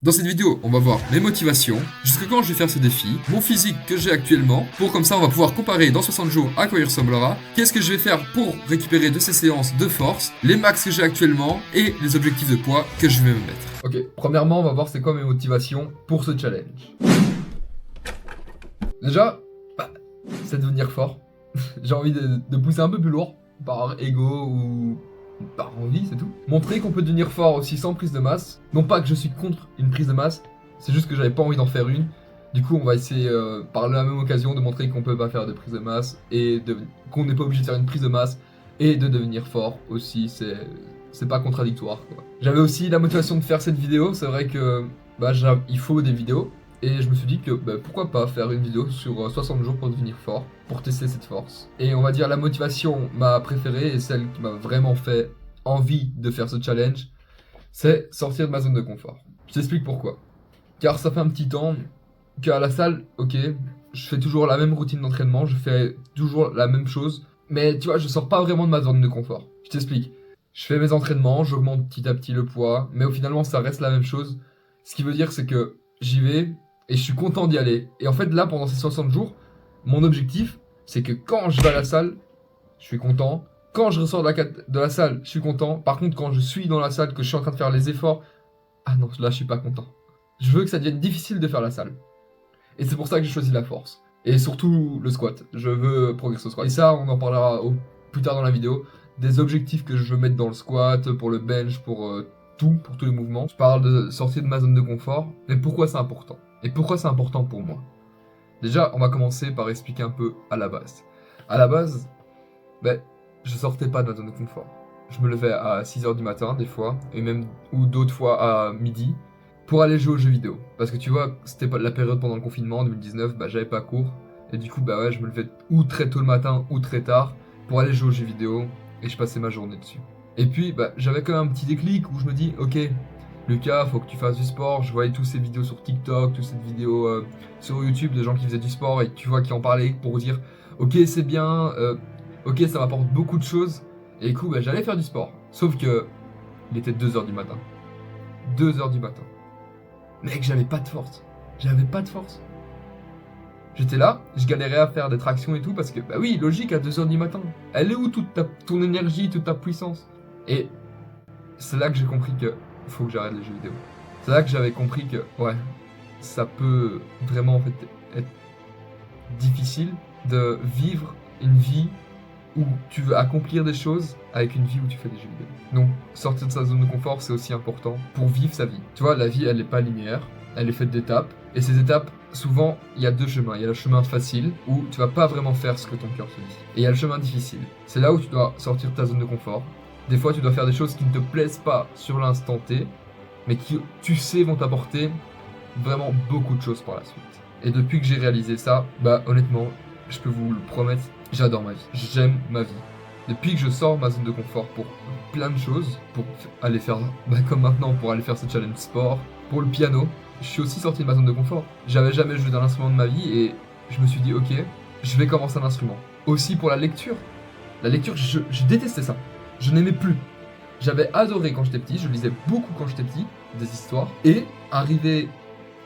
Dans cette vidéo, on va voir mes motivations, jusqu'à quand je vais faire ce défi, mon physique que j'ai actuellement, pour comme ça on va pouvoir comparer dans 60 jours à quoi il ressemblera, qu'est-ce que je vais faire pour récupérer de ces séances de force, les max que j'ai actuellement et les objectifs de poids que je vais me mettre. Ok, premièrement on va voir c'est quoi mes motivations pour ce challenge. Déjà, c'est devenir fort. J'ai envie de pousser un peu plus lourd, par ego ou par envie, c'est tout. Montrer qu'on peut devenir fort aussi sans prise de masse. Non pas que je suis contre une prise de masse, c'est juste que j'avais pas envie d'en faire une. Du coup, on va essayer par la même occasion de montrer qu'on peut pas faire de prise de masse et qu'on n'est pas obligé de faire une prise de masse et de devenir fort aussi. C'est pas contradictoire, quoi. J'avais aussi la motivation de faire cette vidéo. C'est vrai que il faut des vidéos. Et je me suis dit que pourquoi pas faire une vidéo sur 60 jours pour devenir fort, pour tester cette force. Et on va dire la motivation, ma préférée et celle qui m'a vraiment fait envie de faire ce challenge, c'est sortir de ma zone de confort. Je t'explique pourquoi. Car ça fait un petit temps qu'à la salle, ok, je fais toujours la même routine d'entraînement, je fais toujours la même chose, mais tu vois, je sors pas vraiment de ma zone de confort. Je t'explique. Je fais mes entraînements, j'augmente petit à petit le poids, mais au finalement ça reste la même chose. Ce qui veut dire c'est que j'y vais, et je suis content d'y aller. Et en fait, là, pendant ces 60 jours, mon objectif, c'est que quand je vais à la salle, je suis content. Quand je ressors de la salle, je suis content. Par contre, quand je suis dans la salle, que je suis en train de faire les efforts, ah non, là, je suis pas content. Je veux que ça devienne difficile de faire la salle. Et c'est pour ça que j'ai choisi la force. Et surtout le squat. Je veux progresser au squat. Et ça, on en parlera plus tard dans la vidéo. Des objectifs que je veux mettre dans le squat, pour le bench, pour pour tous les mouvements. Je parle de sortir de ma zone de confort. Mais pourquoi c'est important ? Et pourquoi c'est important pour moi? Déjà, on va commencer par expliquer un peu à la base. À la base, je sortais pas de ma zone de confort. Je me levais à 6h du matin, des fois, et même, ou d'autres fois à midi, pour aller jouer aux jeux vidéo. Parce que tu vois, c'était pas la période pendant le confinement, en 2019, j'avais pas cours. Et du coup, je me levais ou très tôt le matin, ou très tard, pour aller jouer aux jeux vidéo, et je passais ma journée dessus. Et puis, j'avais quand même un petit déclic où je me dis, ok, Lucas, faut que tu fasses du sport. Je voyais tous ces vidéos sur TikTok, toutes ces vidéos sur YouTube de gens qui faisaient du sport et tu vois qui en parlaient pour dire ok c'est bien, ok ça m'apporte beaucoup de choses. Et du coup j'allais faire du sport. Sauf que il était 2h du matin. 2h du matin. Mec, j'avais pas de force. J'avais pas de force. J'étais là, je galérais à faire des tractions et tout parce que oui, logique à 2h du matin. Elle est où toute ton énergie, toute ta puissance? Et c'est là que j'ai compris que faut que j'arrête les jeux vidéo. C'est là que j'avais compris que, ça peut vraiment en fait être difficile de vivre une vie où tu veux accomplir des choses avec une vie où tu fais des jeux vidéo. Donc sortir de sa zone de confort, c'est aussi important pour vivre sa vie. Tu vois, la vie, elle n'est pas linéaire, elle est faite d'étapes. Et ces étapes, souvent, il y a deux chemins. Il y a le chemin facile, où tu vas pas vraiment faire ce que ton cœur te dit. Et il y a le chemin difficile. C'est là où tu dois sortir de ta zone de confort. Des fois, tu dois faire des choses qui ne te plaisent pas sur l'instant T, mais qui, tu sais, vont t'apporter vraiment beaucoup de choses par la suite. Et depuis que j'ai réalisé ça, honnêtement, je peux vous le promettre, j'adore ma vie. J'aime ma vie. Depuis que je sors ma zone de confort pour plein de choses, pour aller faire, comme maintenant, pour aller faire ce challenge sport, pour le piano, je suis aussi sorti de ma zone de confort. J'avais jamais joué d'un instrument de ma vie et je me suis dit, ok, je vais commencer un instrument. Aussi pour la lecture. La lecture, je détestais ça. Je n'aimais plus. J'avais adoré quand j'étais petit, je lisais beaucoup quand j'étais petit, des histoires. Et arrivé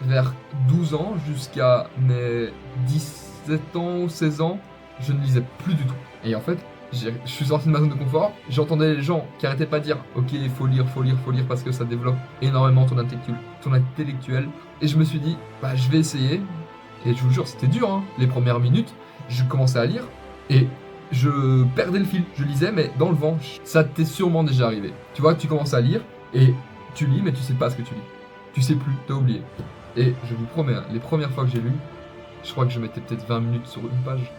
vers 12 ans jusqu'à mes 17 ans, 16 ans, je ne lisais plus du tout. Et en fait, je suis sorti de ma zone de confort, j'entendais les gens qui arrêtaient pas de dire ok, il faut lire parce que ça développe énormément ton intellectuel. Et je me suis dit, je vais essayer. Et je vous jure, c'était dur, hein. Les premières minutes, je commençais à lire et je perdais le fil. Je lisais, mais dans le vent. Ça t'est sûrement déjà arrivé. Tu vois, tu commences à lire et tu lis, mais tu sais pas ce que tu lis. Tu sais plus, t'as oublié. Et je vous promets, les premières fois que j'ai lu, je crois que je mettais peut-être 20 minutes sur une page.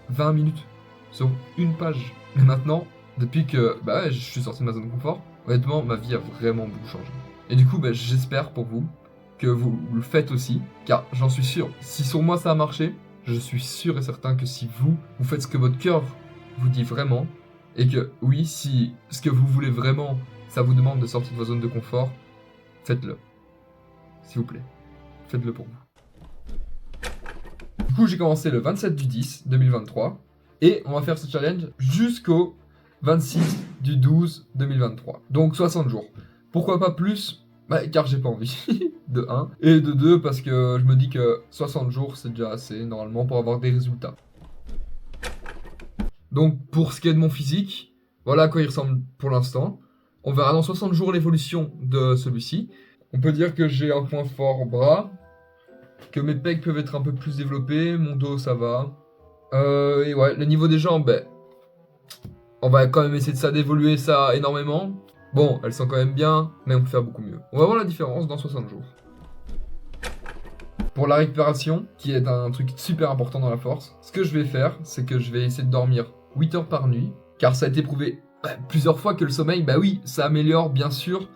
20 minutes sur une page. Mais maintenant, depuis que je suis sorti de ma zone de confort, honnêtement, ma vie a vraiment beaucoup changé. Et du coup, j'espère pour vous que vous le faites aussi, car j'en suis sûr, si sur moi ça a marché, je suis sûr et certain que si vous faites ce que votre cœur vous dit vraiment, et que oui, si ce que vous voulez vraiment, ça vous demande de sortir de votre zone de confort, faites-le. S'il vous plaît. Faites-le pour vous. Du coup, j'ai commencé le 27 du 10 2023, et on va faire ce challenge jusqu'au 26 du 12 2023. Donc 60 jours. Pourquoi pas plus? Bah, car j'ai pas envie, de 1. Et de 2, parce que je me dis que 60 jours, c'est déjà assez, normalement, pour avoir des résultats. Donc, pour ce qui est de mon physique, voilà à quoi il ressemble pour l'instant. On verra dans 60 jours l'évolution de celui-ci. On peut dire que j'ai un point fort au bras, que mes pecs peuvent être un peu plus développés, mon dos, ça va. Et ouais, le niveau des jambes, ben, on va quand même essayer de ça, d'évoluer ça énormément. Bon, elles sont quand même bien, mais on peut faire beaucoup mieux. On va voir la différence dans 60 jours. Pour la récupération, qui est un truc super important dans la force, ce que je vais faire, c'est que je vais essayer de dormir 8 heures par nuit, car ça a été prouvé plusieurs fois que le sommeil, bah oui, ça améliore bien sûr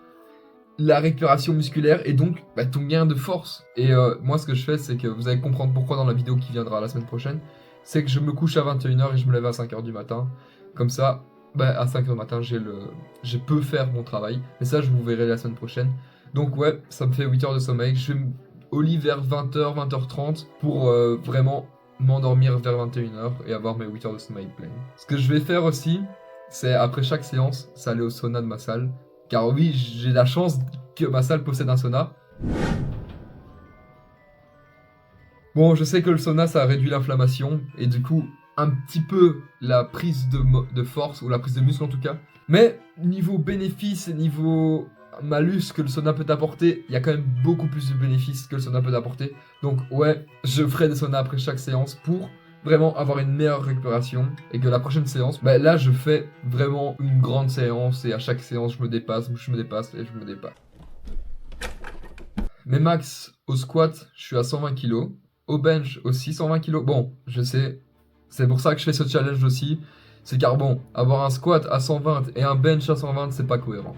la récupération musculaire et donc ton gain de force. Et moi, ce que je fais, c'est que vous allez comprendre pourquoi dans la vidéo qui viendra la semaine prochaine, c'est que je me couche à 21h et je me lève à 5h du matin. Comme ça, à 5h du matin, je peux faire mon travail. Mais ça, je vous verrai la semaine prochaine. Donc ouais, ça me fait 8 heures de sommeil. Je vais au lit vers 20h, 20h30 pour vraiment m'endormir vers 21h et avoir mes 8 heures de sommeil pleines. Ce que je vais faire aussi, c'est après chaque séance, c'est aller au sauna de ma salle. Car oui, j'ai la chance que ma salle possède un sauna. Bon, je sais que le sauna, ça réduit l'inflammation et du coup, un petit peu la prise de force, ou la prise de muscle en tout cas. Mais niveau bénéfice et niveau malus que le sauna peut apporter, il y a quand même beaucoup plus de bénéfices que le sauna peut apporter. Donc ouais, je ferai des saunas après chaque séance pour vraiment avoir une meilleure récupération et que la prochaine séance, là je fais vraiment une grande séance et à chaque séance je me dépasse et je me dépasse. Mes max au squat, je suis à 120 kg. Au bench aussi 120 kg. Bon, je sais, c'est pour ça que je fais ce challenge aussi. C'est car bon, avoir un squat à 120 et un bench à 120, c'est pas cohérent.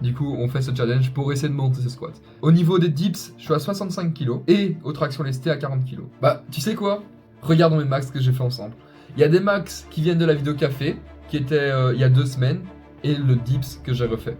Du coup, on fait ce challenge pour essayer de monter ce squat. Au niveau des dips, je suis à 65 kg et aux tractions lestées à 40 kg. Tu sais quoi? Regardons mes max que j'ai fait ensemble. Il y a des max qui viennent de la vidéo café, qui était il y a 2 semaines, et le dips que j'ai refait.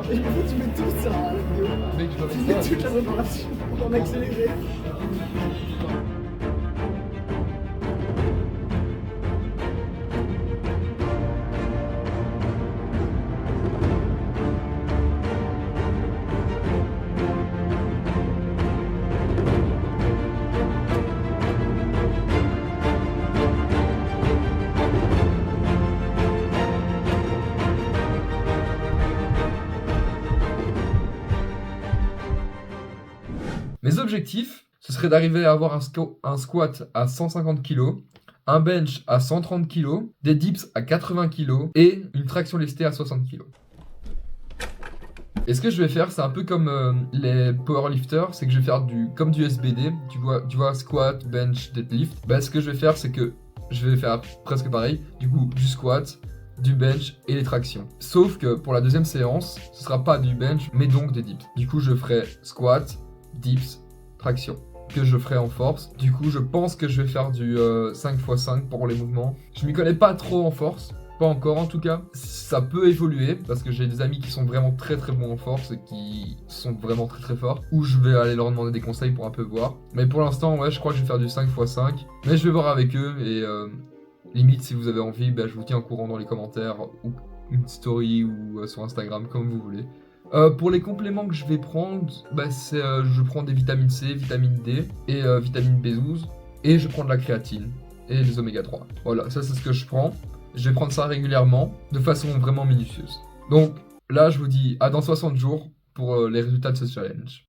Et du coup, tu mets tout ça à la vidéo. Mec, je dois Tu mettre mets ça. toute la préparation en accéléré. Mes objectifs, ce serait d'arriver à avoir un squat à 150 kg, un bench à 130 kg, des dips à 80 kg et une traction lestée à 60 kg. Et ce que je vais faire, c'est un peu comme les powerlifters, c'est que je vais faire comme du SBD, tu vois squat, bench, deadlift. Bah ce que je vais faire, c'est que je vais faire presque pareil, du coup du squat, du bench et les tractions. Sauf que pour la deuxième séance, ce sera pas du bench, mais donc des dips. Du coup, je ferai squat, dips, traction, que je ferai en force. Du coup, je pense que je vais faire du 5x5 pour les mouvements. Je m'y connais pas trop en force. Pas encore en tout cas. Ça peut évoluer parce que j'ai des amis qui sont vraiment très bons en force et qui sont vraiment très forts. Ou je vais aller leur demander des conseils pour un peu voir. Mais pour l'instant, ouais, je crois que je vais faire du 5x5. Mais je vais voir avec eux et limite si vous avez envie, bah, je vous tiens au courant dans les commentaires ou une story ou sur Instagram comme vous voulez. Pour les compléments que je vais prendre, bah, je prends des vitamines C, vitamine D et vitamine B12. Et je prends de la créatine et des oméga 3. Voilà, ça c'est ce que je prends. Je vais prendre ça régulièrement, de façon vraiment minutieuse. Donc là, je vous dis à dans 60 jours pour les résultats de ce challenge.